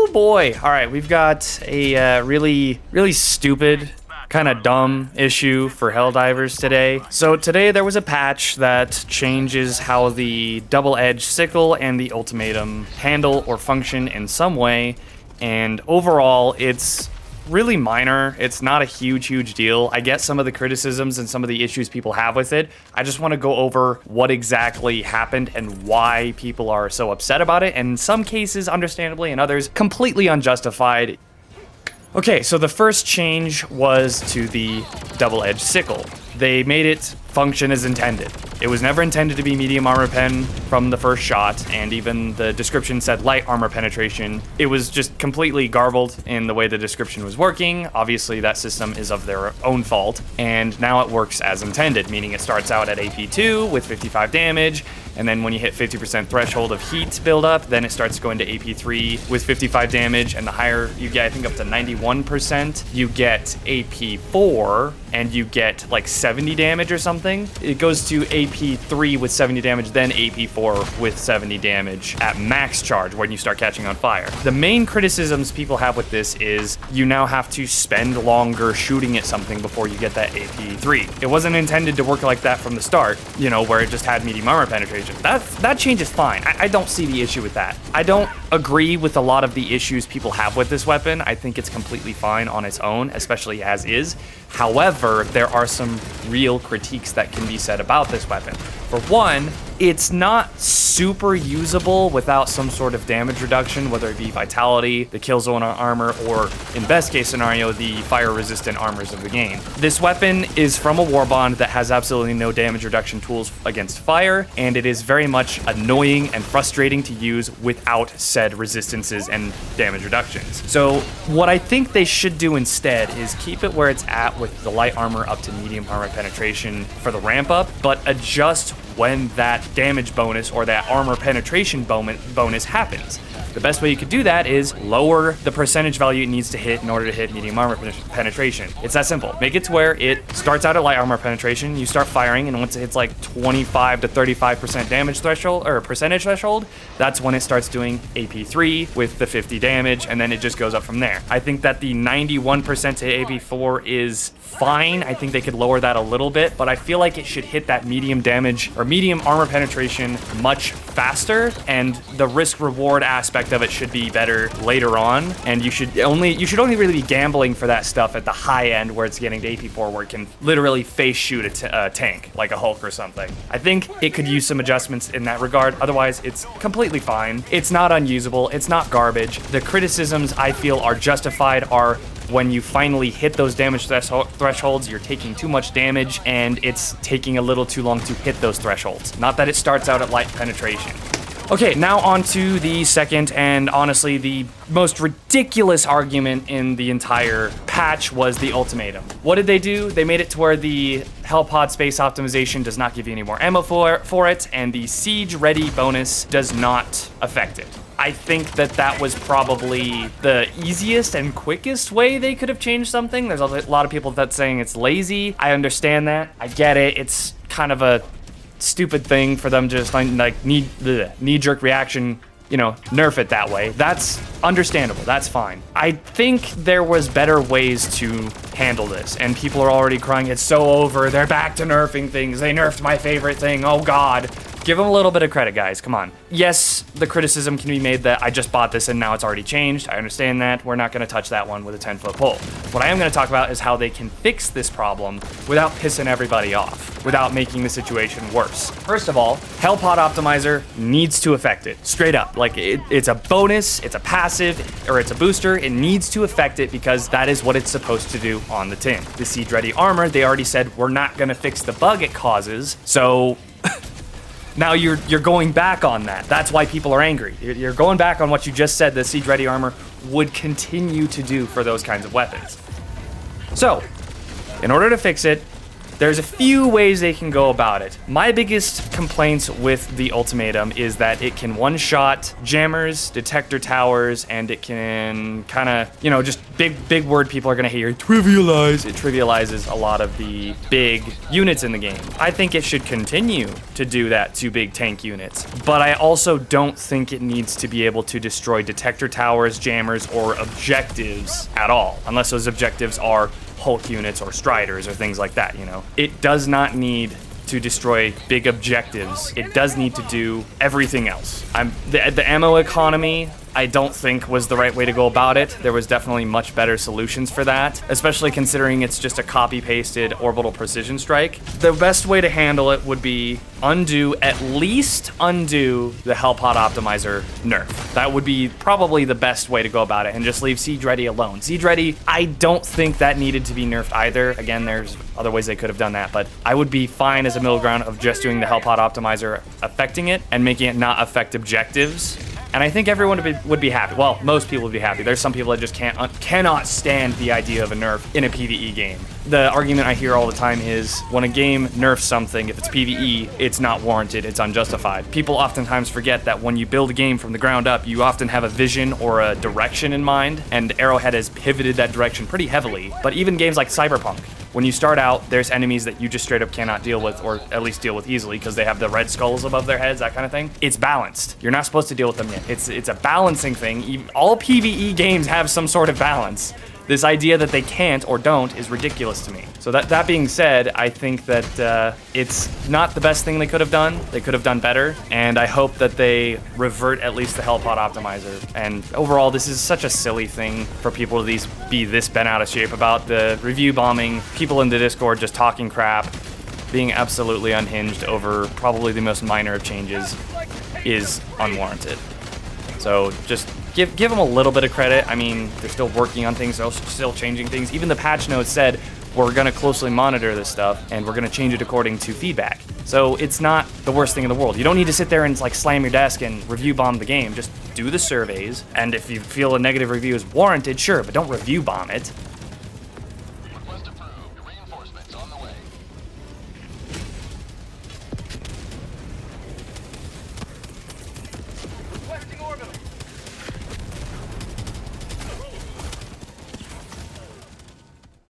boy. All right, we've got a really stupid, kind of dumb issue for helldivers today. So today there was a patch that changes how the double-edged sickle and the ultimatum handle or function in some way, and overall it's really minor. It's not a huge deal. I get some of the criticisms and some of the issues people have with it. I just want to go over what exactly happened and why people are so upset about it, and in some cases understandably, and others completely unjustified. Okay, so the first change was to the double-edged sickle. They made it function as intended. It was never intended to be medium armor pen from the first shot, and even the description said light armor penetration. It was just completely garbled in the way the description was working. Obviously, that system is of their own fault, and now it works as intended, meaning it starts out at AP2 with 55 damage, and then when you hit 50% threshold of heat buildup, then it starts going to AP3 with 55 damage, and the higher you get, I think up to 91%, you get AP4, and you get like 70 damage or something. It goes to AP3 with 70 damage, then AP4 with 70 damage at max charge when you start catching on fire. The main criticisms people have with this is you now have to spend longer shooting at something before you get that AP3. It wasn't intended to work like that from the start, you know, where it just had medium armor penetration. That change is fine. I don't see the issue with that. I don't agree with a lot of the issues people have with this weapon. I think it's completely fine on its own, especially as is. However, there are some real critiques that can be said about this weapon. For one, it's not super usable without some sort of damage reduction, whether it be vitality, the kill zone armor, or in best case scenario, the fire resistant armors of the game. This weapon is from a warbond that has absolutely no damage reduction tools against fire, and it is very much annoying and frustrating to use without said resistances and damage reductions. So what I think they should do instead is keep it where it's at with the light armor up to medium armor penetration for the ramp up, but adjust when that damage bonus or that armor penetration bonus happens. The best way you could do that is lower the percentage value it needs to hit in order to hit medium armor penetration. It's that simple. Make it to where it starts out at light armor penetration, you start firing, and once it hits like 25 to 35% damage threshold, or percentage threshold, that's when it starts doing AP3 with the 50 damage, and then it just goes up from there. I think that the 91% to AP4 is fine. I think they could lower that a little bit, but I feel like it should hit that medium damage or medium armor penetration much faster, and the risk reward aspect of it should be better later on, and you should only really be gambling for that stuff at the high end where it's getting to AP4 where it can literally face shoot a tank like a Hulk or something. I think it could use some adjustments in that regard. Otherwise, it's completely fine. It's not unusable. It's not garbage. The criticisms I feel are justified are when you finally hit those damage thresholds, you're taking too much damage and it's taking a little too long to hit those thresholds. Not that it starts out at light penetration. Okay, now on to the second and honestly the most ridiculous argument in the entire patch was the ultimatum. What did they do? They made it to where the Hell Pod space optimization does not give you any more ammo for it, and the siege ready bonus does not affect it. I think that was probably the easiest and quickest way they could have changed something. There's a lot of people that's saying it's lazy. I understand that. I get it. It's kind of a stupid thing for them to just like knee-jerk reaction, you know, nerf it that way. That's understandable. That's fine. I think there was better ways to handle this, and people are already crying, it's so over. They're back to nerfing things. They nerfed my favorite thing. Oh God. Give them a little bit of credit, guys. Come on. Yes, the criticism can be made that I just bought this and now it's already changed. I understand that. We're not going to touch that one with a 10-foot pole. What I am going to talk about is how they can fix this problem without pissing everybody off, without making the situation worse. First of all, Hell Pod Optimizer needs to affect it. Straight up. Like, it's a bonus, it's a passive, or it's a booster. It needs to affect it because that is what it's supposed to do on the tin. The Siege Ready Armor, they already said we're not going to fix the bug it causes, so now you're going back on that. That's why people are angry. You're going back on what you just said the Siege Ready Armor would continue to do for those kinds of weapons. So, in order to fix it, There's a few ways they can go about it. My biggest complaints with the Ultimatum is that it can one-shot jammers, detector towers, and it can kind of, you know, just big word people are gonna hear, trivialize. It trivializes a lot of the big units in the game. I think it should continue to do that to big tank units, but I also don't think it needs to be able to destroy detector towers, jammers, or objectives at all, unless those objectives are Hulk units or Striders or things like that, you know. It does not need to destroy big objectives. It does need to do everything else. The ammo economy, I don't think was the right way to go about it. There was definitely much better solutions for that, especially considering it's just a copy-pasted orbital precision strike. The best way to handle it would be at least undo the Hellpod Optimizer nerf. That would be probably the best way to go about it, and just leave Siege Ready alone. Siege Ready, I don't think that needed to be nerfed either. Again, there's other ways they could have done that, but I would be fine as a middle ground of just doing the Hellpod Optimizer affecting it and making it not affect objectives. And I think everyone would be happy. Well, most people would be happy. There's some people that just cannot stand the idea of a nerf in a PvE game. The argument I hear all the time is when a game nerfs something, if it's PvE, it's not warranted, it's unjustified. People oftentimes forget that when you build a game from the ground up, you often have a vision or a direction in mind, and Arrowhead has pivoted that direction pretty heavily. But even games like Cyberpunk, when you start out, there's enemies that you just straight up cannot deal with, or at least deal with easily, because they have the red skulls above their heads, that kind of thing. It's balanced. You're not supposed to deal with them yet. It's a balancing thing. All PvE games have some sort of balance. This idea that they can't or don't is ridiculous to me. So that being said, I think that it's not the best thing they could have done. They could have done better, and I hope that they revert at least the Hellpod Optimizer. And overall, this is such a silly thing for people to be this bent out of shape about. The review bombing, people in the Discord just talking crap, being absolutely unhinged over probably the most minor of changes is unwarranted. So just give them a little bit of credit. I mean, they're still working on things, they're still changing things. Even the patch notes said, we're gonna closely monitor this stuff and we're gonna change it according to feedback. So it's not the worst thing in the world. You don't need to sit there and like slam your desk and review bomb the game. Just do the surveys, and if you feel a negative review is warranted, sure, but don't review bomb it.